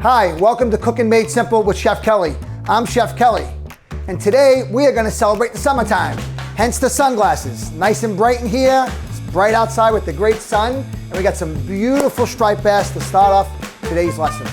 Hi, welcome to Cooking Made Simple with Chef Kelly. I'm Chef Kelly, and today we are going to celebrate the summertime, hence the sunglasses. Nice and bright in here, it's bright outside with the great sun, and we got some beautiful striped bass to start off today's lesson.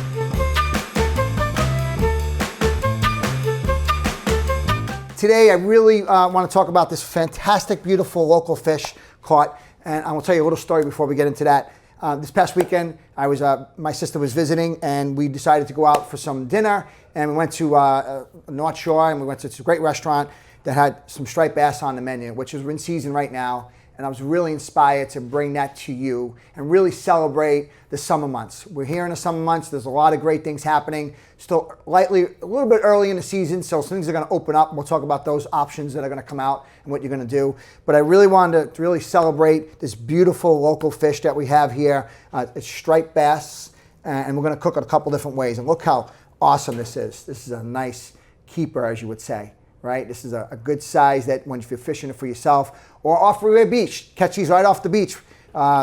Today I really want to talk about this fantastic, beautiful local fish caught, and I will tell you a little story before we get into that. This past weekend, my sister was visiting, and we decided to go out for some dinner, and we went to North Shore, and we went to a great restaurant that had some striped bass on the menu, which is in season right now, and I was really inspired to bring that to you and really celebrate the summer months. We're here in the summer months. There's a lot of great things happening. Still a little bit early in the season, so things are going to open up. We'll talk about those options that are going to come out and what you're going to do. But I really wanted to really celebrate this beautiful local fish that we have here. It's striped bass, and we're going to cook it a couple different ways. And look how awesome this is. This is a nice keeper, as you would say. Right? This is a good size that when you're fishing it for yourself or off Revere Beach, catch these right off the beach.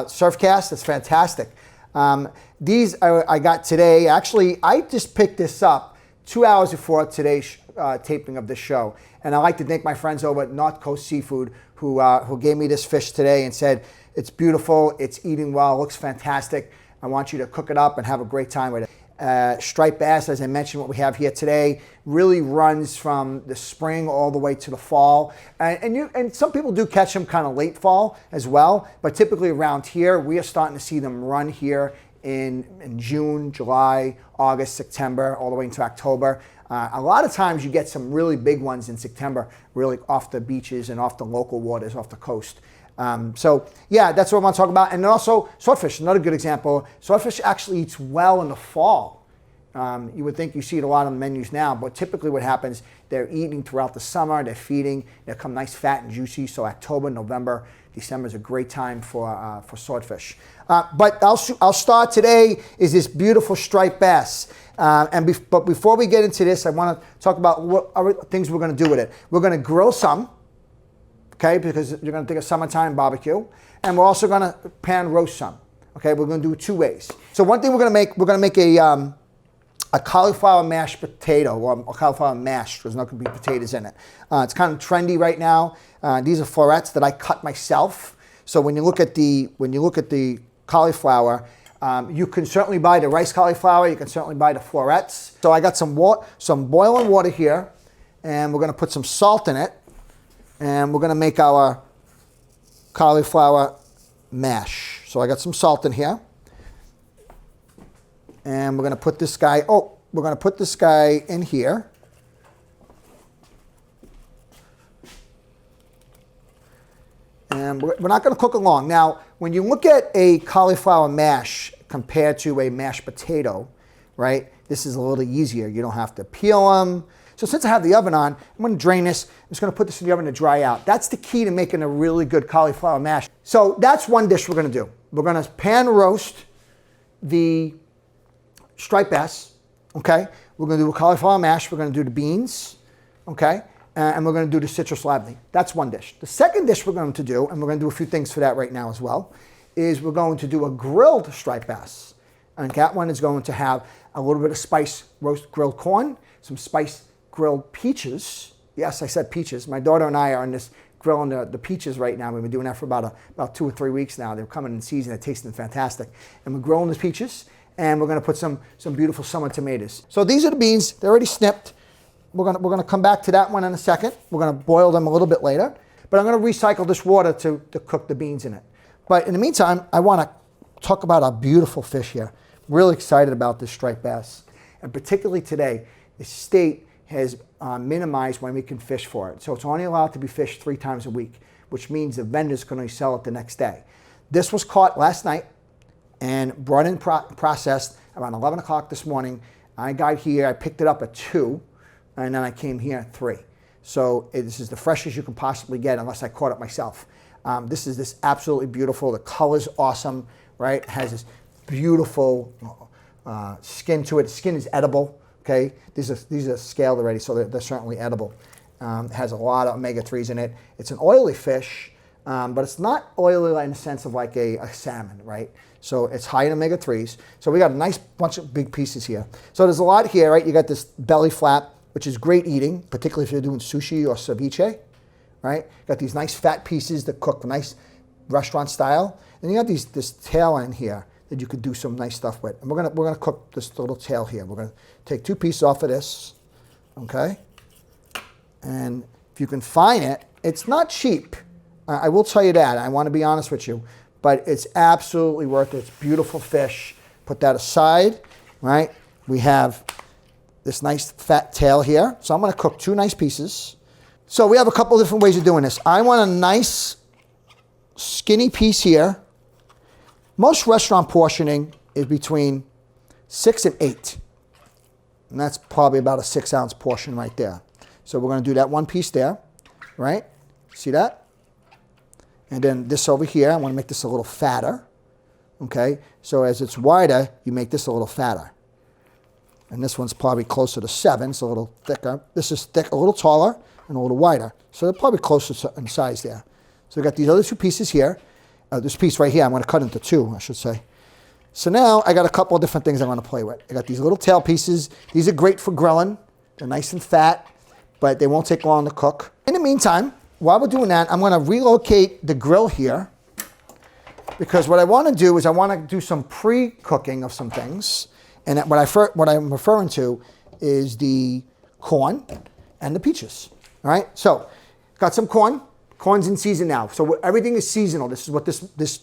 Surf cast, that's fantastic. These I got today. Actually, I just picked this up 2 hours before today's taping of this show. And I'd like to thank my friends over at North Coast Seafood who gave me this fish today and said, it's beautiful, it's eating well, looks fantastic. I want you to cook it up and have a great time with it. Striped bass, as I mentioned, what we have here today really runs from the spring all the way to the fall, and some people do catch them kind of late fall as well, but typically around here we are starting to see them run here in June, July, August, September, all the way into October. A lot of times you get some really big ones in September, really off the beaches and off the local waters, off the coast. So yeah, that's what I want to talk about. And then also swordfish, another good example. Swordfish actually eats well in the fall. You would think you see it a lot on the menus now, but typically what happens, they're eating throughout the summer, they're feeding, they come nice, fat, and juicy. So October, November, December is a great time for swordfish. But I'll start today is this beautiful striped bass. But before we get into this, I want to talk about what other things we're going to do with it. We're going to grill some. Okay, because you're going to take a summertime barbecue, and we're also going to pan roast some. Okay, we're going to do it two ways. So one thing we're going to make a cauliflower mashed potato, or a cauliflower mash. There's not going to be potatoes in it. It's kind of trendy right now. These are florets that I cut myself. So when you look at the cauliflower, you can certainly buy the rice cauliflower. You can certainly buy the florets. So I got some boiling water here, and we're going to put some salt in it. And we're going to make our cauliflower mash. So I got some salt in here. And we're going to put this guy in here. And we're not going to cook it long. Now, when you look at a cauliflower mash compared to a mashed potato, right, this is a little easier. You don't have to peel them. So since I have the oven on, I'm going to drain this. I'm just going to put this in the oven to dry out. That's the key to making a really good cauliflower mash. So that's one dish we're going to do. We're going to pan roast the striped bass, okay? We're going to do a cauliflower mash. We're going to do the beans, okay? And we're going to do the citrus lively. That's one dish. The second dish we're going to do, and we're going to do a few things for that right now as well, is we're going to do a grilled striped bass. And that one is going to have a little bit of spice roast grilled corn, some spice grilled peaches. Yes, I said peaches. My daughter and I are on this grilling the peaches right now. We've been doing that for about 2 or 3 weeks now. They're coming in season. They're tasting fantastic. And we're grilling the peaches, and we're going to put some beautiful summer tomatoes. So these are the beans. They're already snipped. We're going to come back to that one in a second. We're going to boil them a little bit later. But I'm going to recycle this water to cook the beans in it. But in the meantime, I want to talk about our beautiful fish here. Really excited about this striped bass. And particularly today, the state has minimized when we can fish for it. So it's only allowed to be fished 3 times a week, which means the vendors can only sell it the next day. This was caught last night and brought in processed around 11 o'clock this morning. I got here, I picked it up at 2, and then I came here at 3. So this is the freshest you can possibly get unless I caught it myself. This is absolutely beautiful. The color's awesome, right? It has this beautiful skin to it. The skin is edible. Okay, these are scaled already, so they're certainly edible. It has a lot of omega-3s in it. It's an oily fish, but it's not oily in the sense of like a salmon, right? So it's high in omega-3s. So we got a nice bunch of big pieces here. So there's a lot here, right? You got this belly flap, which is great eating, particularly if you're doing sushi or ceviche, right? Got these nice fat pieces that cook nice restaurant style. And you got this tail end here that you could do some nice stuff with. And we're gonna cook this little tail here. We're gonna take 2 pieces off of this, okay? And if you can find it, it's not cheap. I will tell you that. I want to be honest with you, but it's absolutely worth it. It's beautiful fish. Put that aside, right? We have this nice fat tail here. So I'm going to cook 2 nice pieces. So we have a couple different ways of doing this. I want a nice skinny piece here. Most restaurant portioning is between 6 and 8. And that's probably about a 6-ounce portion right there. So we're going to do that 1 piece there, right? See that? And then this over here, I want to make this a little fatter, okay? So as it's wider, you make this a little fatter. And this one's probably closer to 7, so a little thicker. This is thick, a little taller, and a little wider. So they're probably closer in size there. So we got these other 2 pieces here. This piece right here, I'm going to cut into 2, I should say. So now I got a couple of different things I'm going to play with. I got these little tail pieces. These are great for grilling. They're nice and fat, but they won't take long to cook. In the meantime, while we're doing that, I'm going to relocate the grill here, because what I want to do is I want to do some pre-cooking of some things. And what I'm referring to is the corn and the peaches. All right, so got some corn. Corn's in season now, so everything is seasonal. This is what this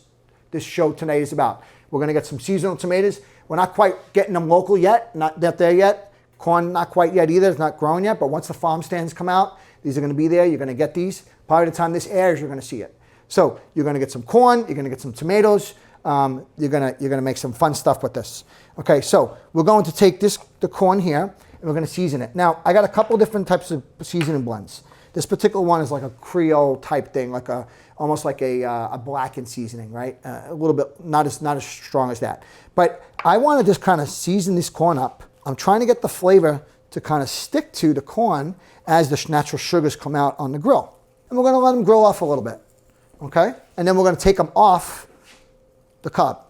show tonight is about. We're going to get some seasonal tomatoes. We're not quite getting them local yet, not that there yet. Corn, not quite yet either. It's not growing yet, but once the farm stands come out, these are going to be there. You're going to get these. Probably the time this airs, you're going to see it. So you're going to get some corn. You're going to get some tomatoes. You're going to make some fun stuff with this. Okay, so we're going to take the corn here, and we're going to season it. Now, I got a couple different types of seasoning blends. This particular one is like a Creole type thing, like almost like a blackened seasoning, right? A little bit, not as strong as that. But I want to just kind of season this corn up. I'm trying to get the flavor to kind of stick to the corn as the natural sugars come out on the grill. And we're going to let them grill off a little bit, okay? And then we're going to take them off the cob.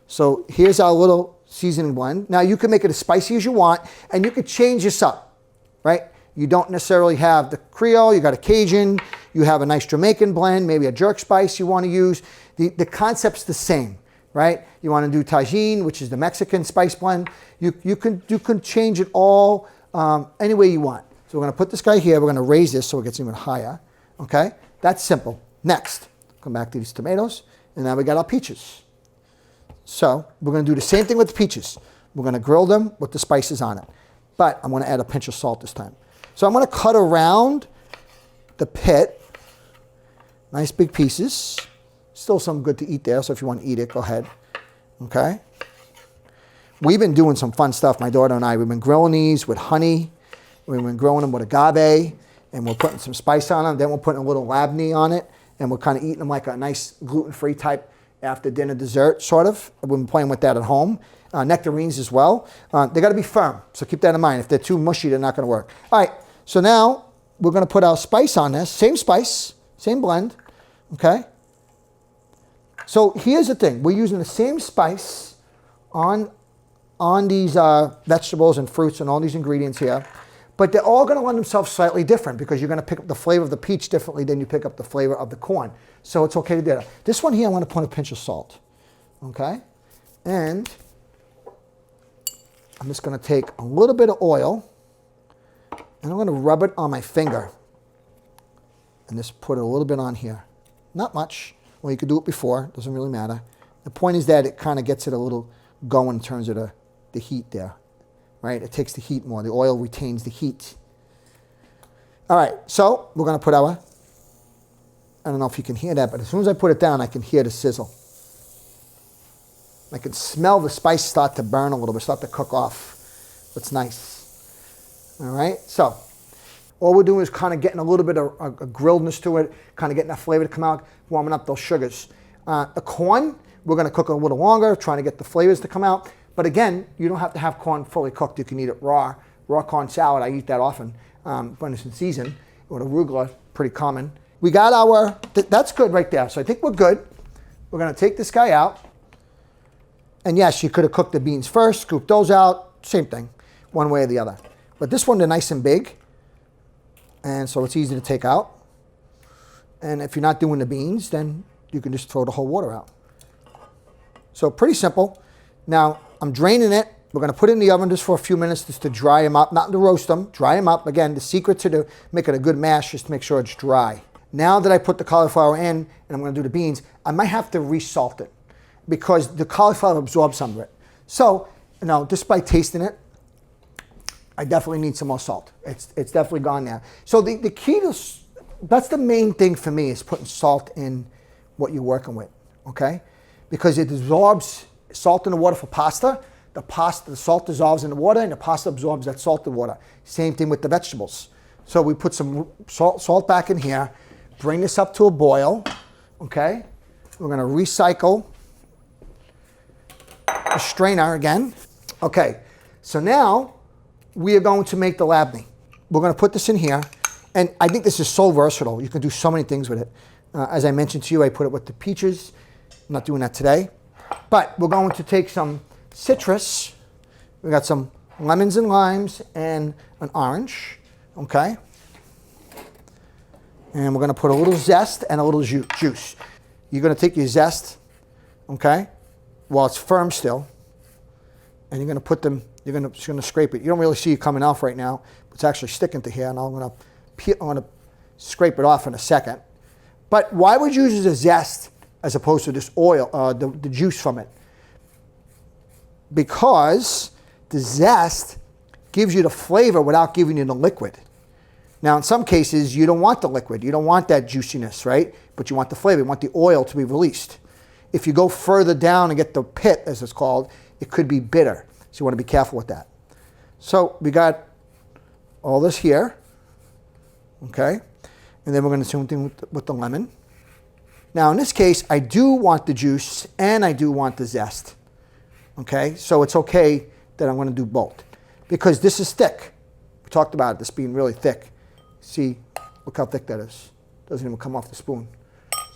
So here's our little seasoning blend. Now you can make it as spicy as you want, and you could change this up, right? You don't necessarily have the Creole, you got a Cajun, you have a nice Jamaican blend, maybe a jerk spice you want to use. The concept's the same, right? You want to do Tajin, which is the Mexican spice blend. You can change it all any way you want. So we're going to put this guy here. We're going to raise this so it gets even higher. Okay? That's simple. Next, come back to these tomatoes. And now we got our peaches. So we're going to do the same thing with the peaches. We're going to grill them with the spices on it. But I'm going to add a pinch of salt this time. So I'm going to cut around the pit. Nice big pieces. Still some good to eat there, so if you want to eat it, go ahead. Okay? We've been doing some fun stuff, my daughter and I. We've been grilling these with honey. We've been grilling them with agave, and we're putting some spice on them. Then we're putting a little labneh on it, and we're kind of eating them like a nice gluten-free type after dinner dessert, sort of. We've been playing with that at home. Nectarines as well. They got to be firm, so keep that in mind. If they're too mushy, they're not going to work. All right, so now we're going to put our spice on this. Same spice, same blend, okay? So here's the thing. We're using the same spice on these vegetables and fruits and all these ingredients here, but they're all going to lend themselves slightly different because you're going to pick up the flavor of the peach differently than you pick up the flavor of the corn. So it's okay to do that. This one here, I want to put a pinch of salt, okay? And I'm just going to take a little bit of oil, and I'm going to rub it on my finger and just put it a little bit on here. Not much. Well, you could do it before. Doesn't really matter. The point is that it kind of gets it a little going in terms of the heat there, right? It takes the heat more. The oil retains the heat. All right, so we're going to put our, I don't know if you can hear that, but as soon as I put it down, I can hear the sizzle. I can smell the spice start to burn a little bit, start to cook off. That's nice. All right, so all we're doing is kind of getting a little bit of a grilledness to it, kind of getting that flavor to come out, warming up those sugars. The corn, we're going to cook it a little longer, trying to get the flavors to come out. But again, you don't have to have corn fully cooked. You can eat it raw. Raw corn salad, I eat that often when it's in season. Or arugula, pretty common. We got our, that's good right there. So I think we're good. We're going to take this guy out. And yes, you could have cooked the beans first, scooped those out, same thing, one way or the other. But this one, they're nice and big, and so it's easy to take out. And if you're not doing the beans, then you can just throw the whole water out. So pretty simple. Now, I'm draining it. We're going to put it in the oven just for a few minutes just to dry them up, not to roast them, dry them up. Again, the secret to making a good mash is to make sure it's dry. Now that I put the cauliflower in and I'm going to do the beans, I might have to re-salt it because the cauliflower absorbs some of it. So, just by tasting it, I definitely need some more salt. It's definitely gone now. So the key to, that's the main thing for me is putting salt in what you're working with, okay? Because it absorbs salt in the water for pasta. The salt dissolves in the water and the pasta absorbs that salted water. Same thing with the vegetables. So we put some salt back in here, bring this up to a boil, okay? We're gonna recycle the strainer again. Okay, so now we are going to make the labneh. We're gonna put this in here, and I think this is so versatile. You can do so many things with it. As I mentioned to you, I put it with the peaches. I'm not doing that today. But we're going to take some citrus. We got some lemons and limes and an orange, okay? And we're gonna put a little zest and a little juice. You're gonna take your zest, okay, while it's firm still, and you're gonna put them, just gonna scrape it. You don't really see it coming off right now, but it's actually sticking to here, and I'm gonna scrape it off in a second. But why would you use the zest as opposed to this oil, the juice from it? Because the zest gives you the flavor without giving you the liquid. Now, in some cases, you don't want the liquid. You don't want that juiciness, right? But you want the flavor. You want the oil to be released. If you go further down and get the pit, as it's called, it could be bitter. So you want to be careful with that. So we got all this here, okay? And then we're going to do something with the lemon. Now, in this case, I do want the juice and I do want the zest. Okay, so it's okay that I'm going to do both because this is thick. We talked about this being really thick. See, look how thick that is. Doesn't even come off the spoon.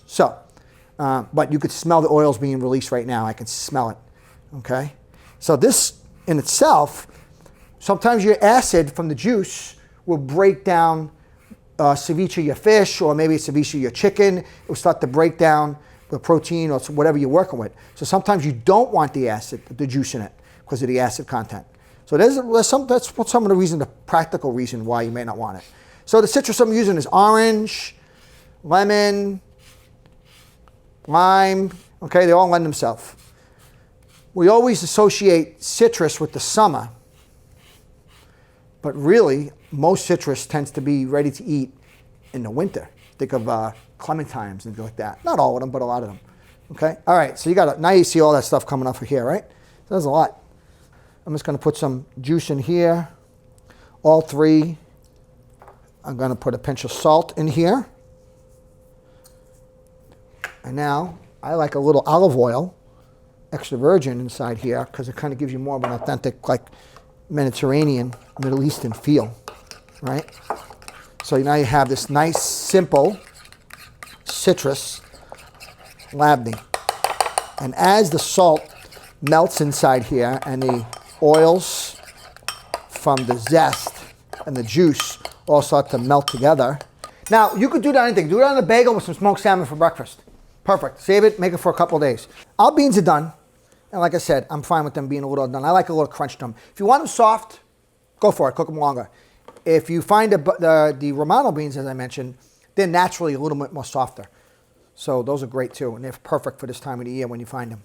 So, but you could smell the oils being released right now. I can smell it. Okay, so this in itself, sometimes your acid from the juice will break down ceviche your fish, or maybe ceviche your chicken. It will start to break down the protein or whatever you're working with. So sometimes you don't want the acid, the juice in it, because of the acid content. So that's some of the reason, the practical reason why you may not want it. So the citrus I'm using is orange, lemon, lime. Okay, they all lend themselves. We always associate citrus with the summer, but really most citrus tends to be ready to eat in the winter. Think of clementines and things like that. Not all of them, but a lot of them. Okay? All right, so now you see all that stuff coming off of here, right? So there's a lot. I'm just going to put some juice in here. All three. I'm going to put a pinch of salt in here. And now, I like a little olive oil, extra virgin inside here, because it kind of gives you more of an authentic, like, Mediterranean, Middle Eastern feel, right? So now you have this nice, simple citrus labneh. And as the salt melts inside here and the oils from the zest and the juice all start to melt together. Now, you could do that on anything. Do it on a bagel with some smoked salmon for breakfast. Perfect. Save it, make it for a couple of days. Our beans are done. And like I said, I'm fine with them being a little done. I like a little crunch to them. If you want them soft, go for it. Cook them longer. If you find the Romano beans, as I mentioned, they're naturally a little bit more softer. So those are great too, and they're perfect for this time of the year when you find them.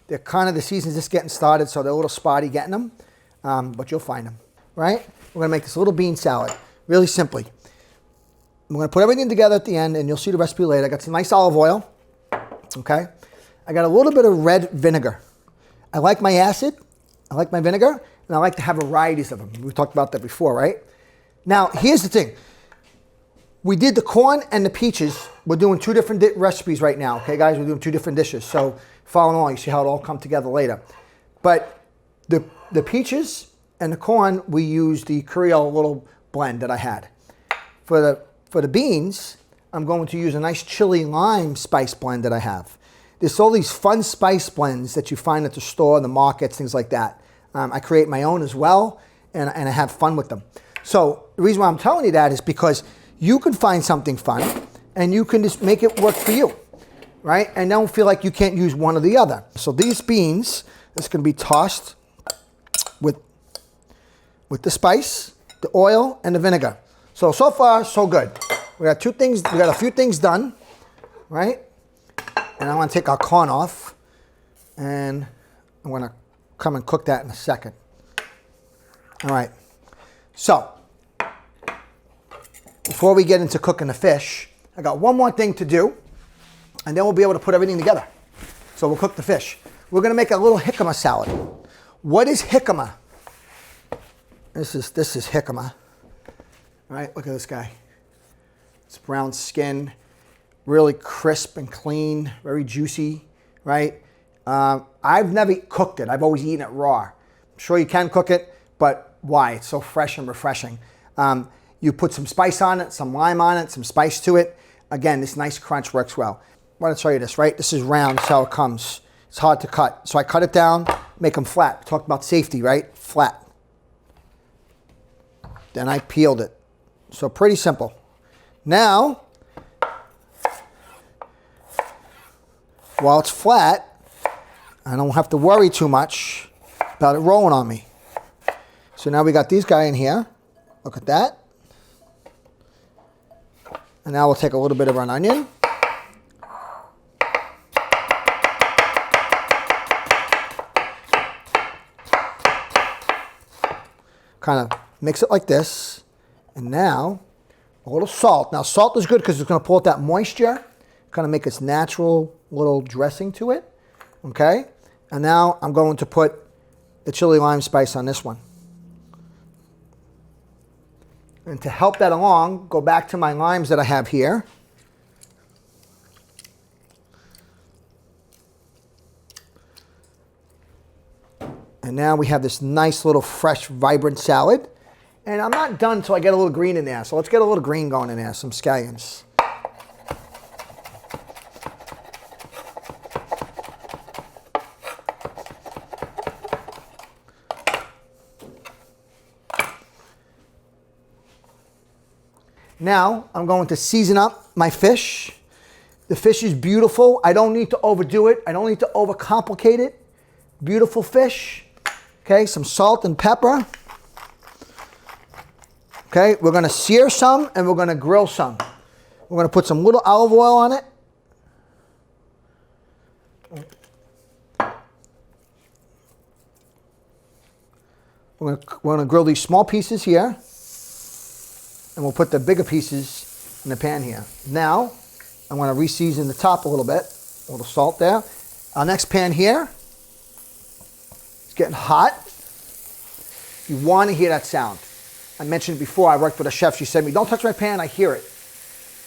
They're kind of, the season's just getting started, so they're a little spotty getting them, but you'll find them, right? We're gonna make this little bean salad, really simply. I'm gonna put everything together at the end, and you'll see the recipe later. I got some nice olive oil, okay? I got a little bit of red vinegar. I like my acid, I like my vinegar, and I like to have varieties of them. We've talked about that before, right? Now, here's the thing. We did the corn and the peaches. We're doing two different recipes right now, okay, guys? We're doing two different dishes. So follow along, you see how it all come together later. But the peaches and the corn, we use the Creole little blend that I had. For the beans, I'm going to use a nice chili lime spice blend that I have. There's all these fun spice blends that you find at the store, the markets, things like that. I create my own as well, and I have fun with them. So the reason why I'm telling you that is because you can find something fun, and you can just make it work for you, right? And don't feel like you can't use one or the other. So these beans, it's going to be tossed with the spice, the oil, and the vinegar. So far, so good. We got a few things done, right? And I want to take our corn off, and I'm going to come and cook that in a second. All right. So before we get into cooking the fish, I got one more thing to do, and then we'll be able to put everything together. So we'll cook the fish. We're going to make a little jicama salad. What is jicama? This is jicama. All right, look at this guy. It's brown skin, really crisp and clean, very juicy, right? I've never cooked it. I've always eaten it raw. I'm sure you can cook it, but why? It's so fresh and refreshing. You put some spice on it, some lime on it, some spice to it. Again, this nice crunch works well. I want to show you this, right? This is round, that's how it comes. It's hard to cut. So I cut it down, make them flat. We talked about safety, right? Flat. Then I peeled it. So pretty simple. Now, while it's flat, I don't have to worry too much about it rolling on me. So now we got these guys in here. Look at that. And now we'll take a little bit of an onion. Kind of mix it like this. And now, a little salt. Now, salt is good because it's going to pull out that moisture, kind of make its natural little dressing to it. Okay? And now I'm going to put the chili lime spice on this one. And to help that along, go back to my limes that I have here. And now we have this nice little fresh, vibrant salad. And I'm not done until I get a little green in there. So let's get a little green going in there, some scallions. Now I'm going to season up my fish. The fish is beautiful. I don't need to overdo it. I don't need to overcomplicate it. Beautiful fish. Okay, some salt and pepper. Okay, we're going to sear some and we're going to grill some. We're going to put some little olive oil on it. We're going to grill these small pieces here. And we'll put the bigger pieces in the pan here. Now, I'm going to re-season the top a little bit. A little salt there. Our next pan here. It's getting hot. You want to hear that sound. I mentioned before, I worked with a chef. She said to me, don't touch my pan, I hear it.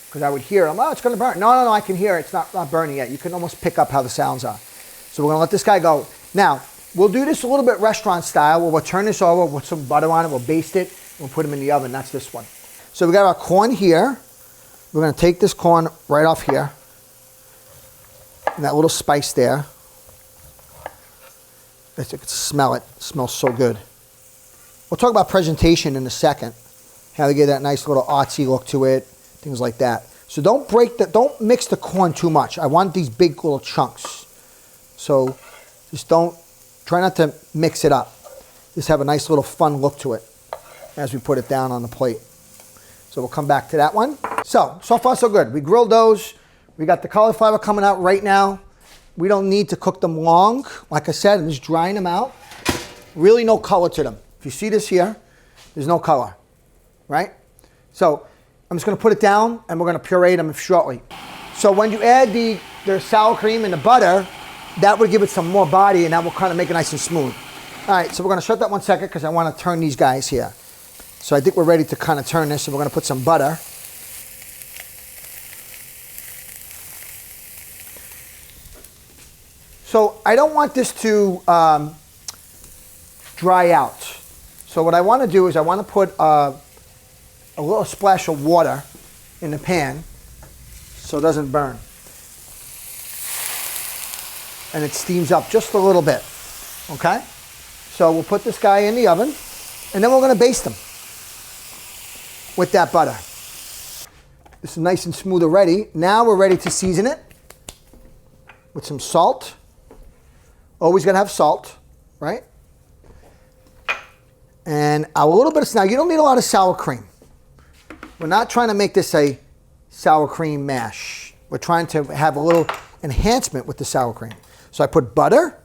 Because I would hear it. I'm, oh, it's going to burn. No, I can hear it. It's not burning yet. You can almost pick up how the sounds are. So we're going to let this guy go. Now, we'll do this a little bit restaurant style. We'll turn this over, we'll put some butter on it, we'll baste it, we'll put them in the oven. That's this one. So we got our corn here. We're going to take this corn right off here. And that little spice there. You can smell it. It smells so good. We'll talk about presentation in a second. How to get that nice little artsy look to it. Things like that. So don't mix the corn too much. I want these big little chunks. So just try not to mix it up. Just have a nice little fun look to it as we put it down on the plate. So we'll come back to that one. So far so good. We grilled those. We got the cauliflower coming out right now. We don't need to cook them long. Like I said, I'm just drying them out. Really no color to them. If you see this here, there's no color, right? So I'm just going to put it down and we're going to puree them shortly. So when you add the sour cream and the butter, that would give it some more body and that will kind of make it nice and smooth. All right, so we're going to shut that 1 second because I want to turn these guys here. So I think we're ready to kind of turn this, and we're going to put some butter. So I don't want this to dry out. So what I want to do is I want to put a little splash of water in the pan so it doesn't burn. and it steams up just a little bit, okay? So we'll put this guy in the oven, and then we're gonna baste him with that butter. This is nice and smooth already. Now we're ready to season it with some salt. Always gotta have salt, right? And a little bit of, now you don't need a lot of sour cream. We're not trying to make this a sour cream mash. We're trying to have a little enhancement with the sour cream. So I put butter,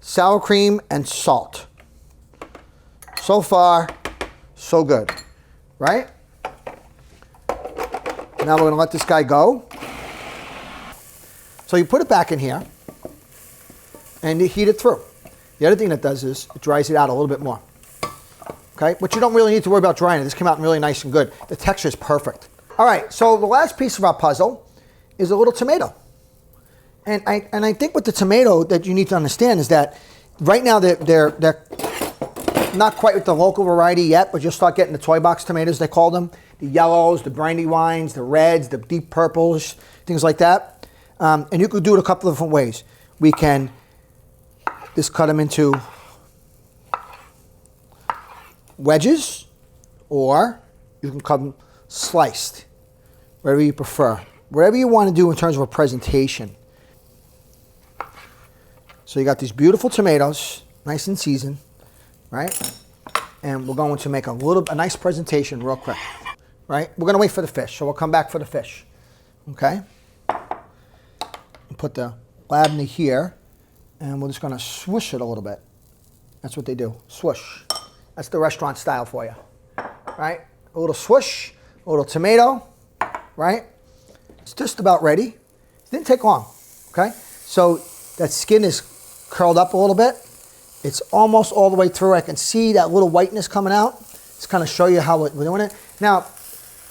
sour cream, and salt. So far, so good, right? Now we're gonna let this guy go. So you put it back in here and you heat it through. The other thing that does is it dries it out a little bit more. Okay, but you don't really need to worry about drying it. This came out really nice and good. The texture is perfect. All right, so the last piece of our puzzle is a little tomato. And I think with the tomato that you need to understand is that right now they're not quite with the local variety yet, but you'll start getting the toy box tomatoes, they call them. The yellows, the brandywines, the reds, the deep purples, things like that. And you could do it a couple of different ways. We can just cut them into wedges, or you can cut them sliced, whatever you prefer. Whatever you want to do in terms of a presentation. So you got these beautiful tomatoes, nice and seasoned, right? And we're going to make a nice presentation real quick, right? We're going to wait for the fish, so we'll come back for the fish, okay? And put the labneh here, and we're just going to swoosh it a little bit. That's what they do, swoosh. That's the restaurant style for you, right? A little swoosh, a little tomato, right? It's just about ready. It didn't take long, okay? So that skin is curled up a little bit. It's almost all the way through. I can see that little whiteness coming out. Just kind of show you how we're doing it. Now,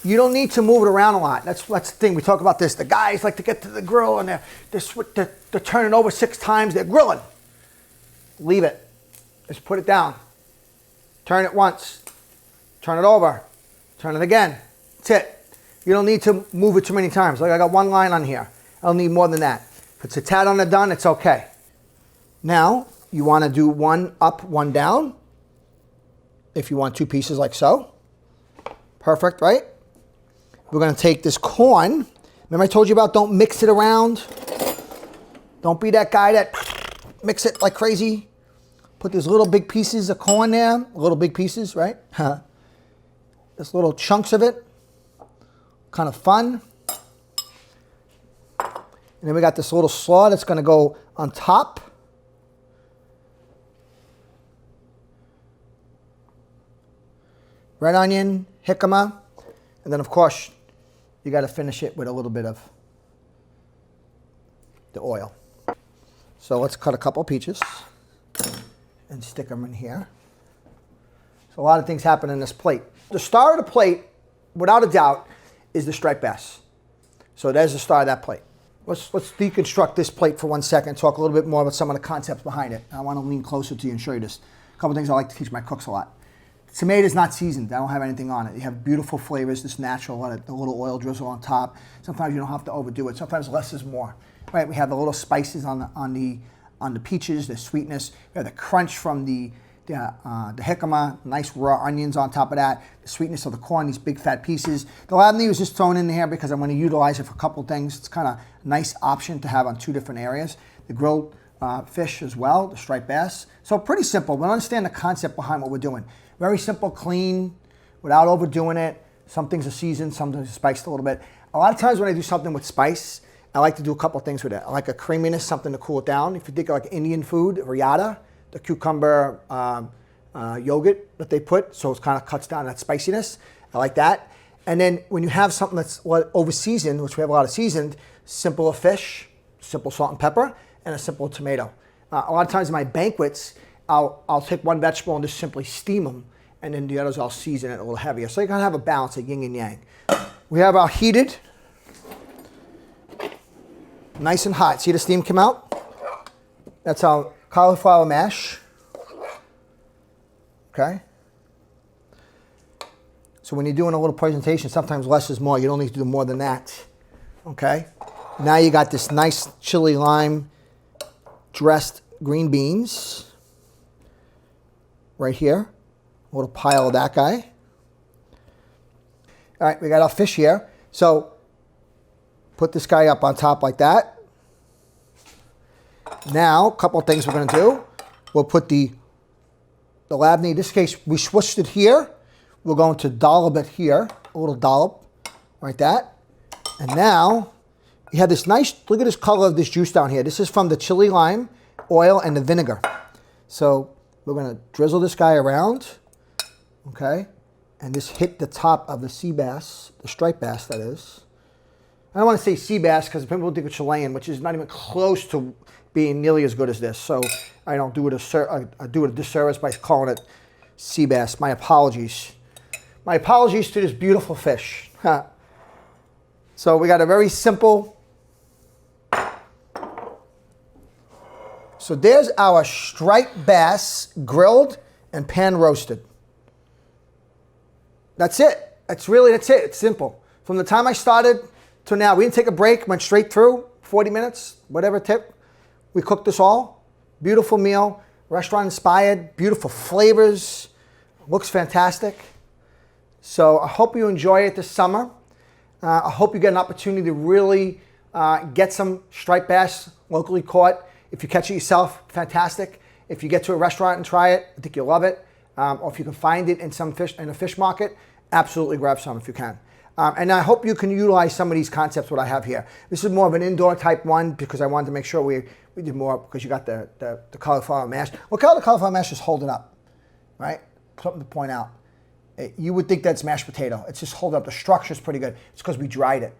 you don't need to move it around a lot. That's the thing. We talk about this. The guys like to get to the grill and they're turning over 6 times. They're grilling. Leave it. Just put it down. Turn it once. Turn it over. Turn it again. That's it. You don't need to move it too many times. Like I got one line on here. I don't need more than that. If it's a tad underdone, it's okay. Now, you want to do one up, one down. If you want 2 pieces like so. Perfect, right? We're going to take this corn. Remember I told you about don't mix it around? Don't be that guy that mix it like crazy. Put these little big pieces of corn there. Little big pieces, right? Just little chunks of it. Kind of fun. And then we got this little slaw that's going to go on top. Red onion, jicama, and then of course you got to finish it with a little bit of the oil. So let's cut a couple peaches and stick them in here. So a lot of things happen in this plate. The star of the plate, without a doubt, is the striped bass. So there's the star of that plate. Let's deconstruct this plate for 1 second, talk a little bit more about some of the concepts behind it. I want to lean closer to you and show you this. A couple things I like to teach my cooks a lot. The tomato is not seasoned. I don't have anything on it. You have beautiful flavors, this natural, let a little oil drizzle on top. Sometimes you don't have to overdo it. Sometimes less is more. Right? We have the little spices on the peaches, the sweetness. We have the crunch from the jicama, nice raw onions on top of that. The sweetness of the corn, these big fat pieces. The labneh was just thrown in here because I'm going to utilize it for a couple things. It's kind of a nice option to have on 2 different areas. The grilled fish as well, the striped bass. So pretty simple, but understand the concept behind what we're doing. Very simple, clean, without overdoing it. Some things are seasoned, some things are spiced a little bit. A lot of times when I do something with spice, I like to do a couple things with it. I like a creaminess, something to cool it down. If you think of like Indian food, riata, the cucumber yogurt that they put, so it kind of cuts down that spiciness. I like that. And then when you have something that's over seasoned, which we have a lot of seasoned, simple fish, simple salt and pepper, and a simple tomato. A lot of times in my banquets, I'll take one vegetable and just simply steam them, and then the others I'll season it a little heavier. So you kind of have a balance of yin and yang. We have our heated, nice and hot. See the steam come out? That's our cauliflower mash. Okay? So when you're doing a little presentation, sometimes less is more. You don't need to do more than that. Okay? Now you got this nice chili lime dressed green beans right here. A little pile of that guy. All right, we got our fish here. So put this guy up on top like that. Now, a couple of things we're going to do. We'll put the labneh. In this case, we swished it here. We're going to dollop it here. A little dollop, like that. And now, you have this nice, look at this color of this juice down here. This is from the chili lime oil and the vinegar. So we're going to drizzle this guy around, okay? And just hit the top of the sea bass, the striped bass that is. I don't want to say sea bass because people think it's Chilean, which is not even close to being nearly as good as this. So I don't do it I do it a disservice by calling it sea bass. My apologies. My apologies to this beautiful fish. So we got a very simple. So there's our striped bass grilled and pan roasted. That's it. That's it. It's simple. From the time I started to now, we didn't take a break, went straight through, 40 minutes, whatever tip. We cooked this all. Beautiful meal, restaurant inspired, beautiful flavors, looks fantastic. So I hope you enjoy it this summer. I hope you get an opportunity to really get some striped bass locally caught. If you catch it yourself, fantastic. If you get to a restaurant and try it, I think you'll love it. Or if you can find it in a fish market, absolutely grab some if you can. And I hope you can utilize some of these concepts what I have here. This is more of an indoor type one because I wanted to make sure we did more because you got the cauliflower mash. Look how the cauliflower mash is holding up, right? Something to point out. You would think that's mashed potato. It's just holding up. The structure is pretty good. It's because we dried it.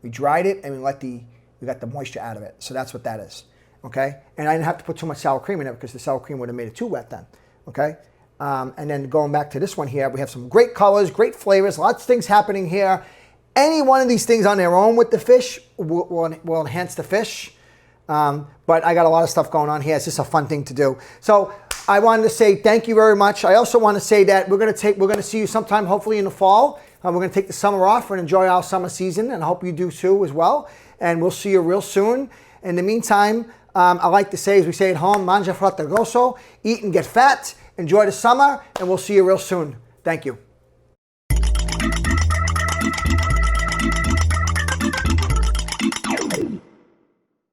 We dried it and we got the moisture out of it. So that's what that is, okay? And I didn't have to put too much sour cream in it because the sour cream would have made it too wet then, okay? And then going back to this one here, we have some great colors, great flavors, lots of things happening here. Any one of these things on their own with the fish will enhance the fish. But I got a lot of stuff going on here. It's just a fun thing to do. So I wanted to say thank you very much. I also want to say that we're going to see you sometime, hopefully in the fall. We're going to take the summer off and enjoy our summer season, and I hope you do too as well. And we'll see you real soon. In the meantime, I like to say, as we say at home, mangia frutta grosso, eat and get fat. Enjoy the summer, and we'll see you real soon. Thank you.